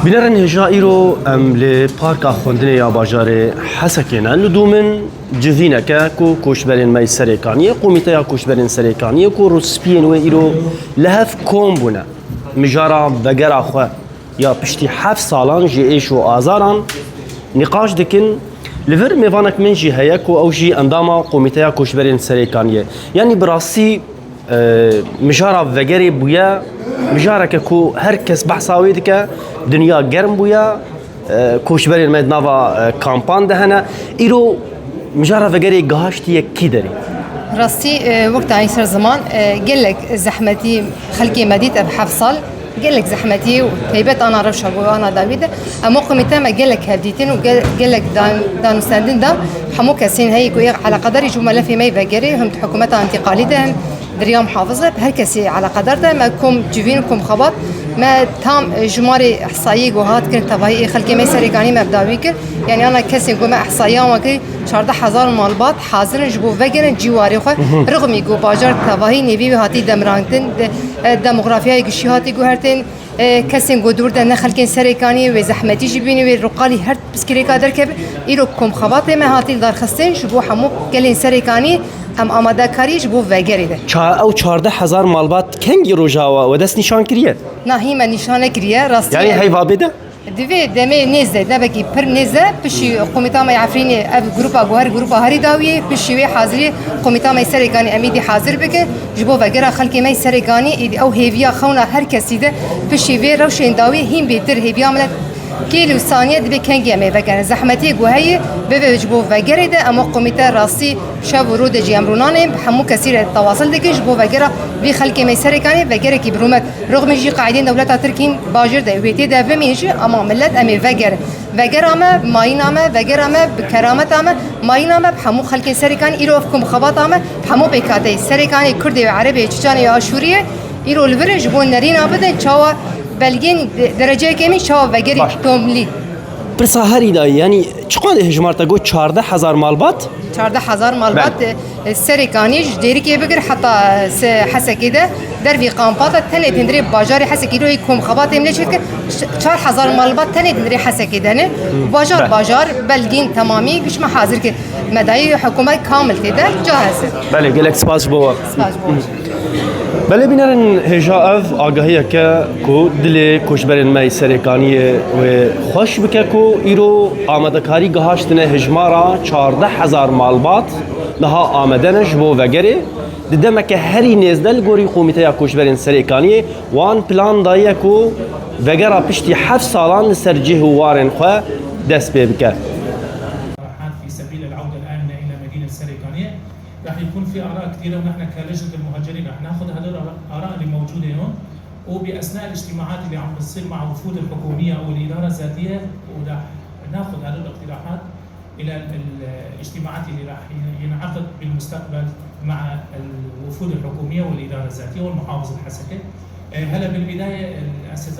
بنرن هجا ایرو ام لپارک خوندنه یا باجار حسکینا ندومن جذینه که کوشبرین مای سریکانیه قومیته یا کوشبرین سریکانیه کو روسپین و ایرو لهف کوم بونه مجارا وگرا خو یا پشتی 7 سالان جی ایش و آزاران نقاش دکن لفر میوانک من جی هیا کو او جی انداما قومیته یا کوشبرین سریکانیه یعنی براسی مجارا وگری بویا مجارا که کو هر کس بحثاوی دکه دنیا گرم بویا کوشبرین مد نوا کامپان دهنه ایرو مجارا وگری گهاشتی کی داری راستی وقت عین سر زمان قلك زحمتي خلقي مديت بحف صال قلك زحمتي وتيبت انا رفشه وانا داويد اما قمت ما قلك هديتين وقلك دان سندن دا حمو كاسين هي على قدر جمله في مي فقري هم حكومتها انتقالي ده دريام حافظه بهالكسي على قدر ده ما كم جوينكم خبط ما تام جماري احصائيه وهات كنت تبعي خلقي ما سريقاني مبداوي كر يعني انا كسي قوم احصائيه وكي 14000 مالبات حاضر جبو فجر جواري خو رغم يجو باجر تبعي نبي هاتي دمرانتن ديموغرافيا قشيهاتي جوهرتن كسين قدور ده خلقي سريقاني وزحمتي جبيني ورقالي هر بسكري قادر كب يروكم خباطه ما هاتي دار خستين جبو حمو قلين سريقاني ام آماده کاریش بو وگری ده او 14000 مالبات کنگی روجاوا و دست نشان کریه نه هیما نشانه کریه راستی یعنی هی وابده دوی دمه نزده نبکی پر نزده پشی قومیتا ما عفرینی اف گروپا گوهر گروپا هری داویه پشی وی حاضری قومیتا ما سرگانی امیدی حاضر بکن جبو وگرا خلقی ما سرگانی او هیویا خونا هر کسی ده پشی وی روشن داویه هیم بیتر هیویا ملت كيلو ثانية دبي كان جامع فكان زحمتي جوهية بيجبو فجرة ده أما قوميتا راسي شاب ورود جيامرونان بحمو كثير التواصل دكش جبو فجرة بخلك ميسر كاني فجرة كبرومت رغم جي قاعدين دولة تركين باجر ده ويتي ده بمينش أما ملت أمي فجرة أما ماين أما فجرة أما بكرامة أما ماين أما بحمو خلك سركان إيروفكم خباط أما بحمو بكاتي سركاني كردي وعربي تشاني أشورية إيرو الفرج بون نرين أبدا شوا بلگین درجه کمی شوا وگری توملی برساهری دایی یعنی چقدر هجمارتا گو 14000 مالبات 14000 مالبات سرکانیش دیری که بگر حتی حسکی ده در وی قامپاتا تنه تندری باجاری حسکی روی کم خبات املی شد که 4000 مالبات تنه تندری حسکی ده نه باجار بلگین تمامی گوش ما حاضر که مدعی حکومت کامل تیده جاهزه بله گلک سپاس بوا بله بینرن هجا اف آگاهی که کو دل کوشبرین مای سرکانیه و خوش بکه کو ایرو آماده کاری گهاشتنه هجمارا 14000 مالبات لها آمدنش بو وگره دیدم که هری نزدل گوری قومیته یا کوشبرین سرکانیه وان پلان دایه کو وگره پشتی 7 سالان سرجه وارن خو دست بکه في سبيل العودة الآن إلى مدينة سريكانية راح يكون في آراء كثيرة ونحن كلجنة المهاجرين راح ناخذ هذول الآراء اللي موجودة هون وبأثناء الاجتماعات اللي عم بتصير مع الوفود الحكومية أو الإدارة الذاتية وراح ناخذ هذول الاقتراحات إلى الاجتماعات اللي راح ينعقد بالمستقبل مع الوفود الحكومية والإدارة الذاتية والمحافظ الحسكة. هلا بالبداية الأساتذة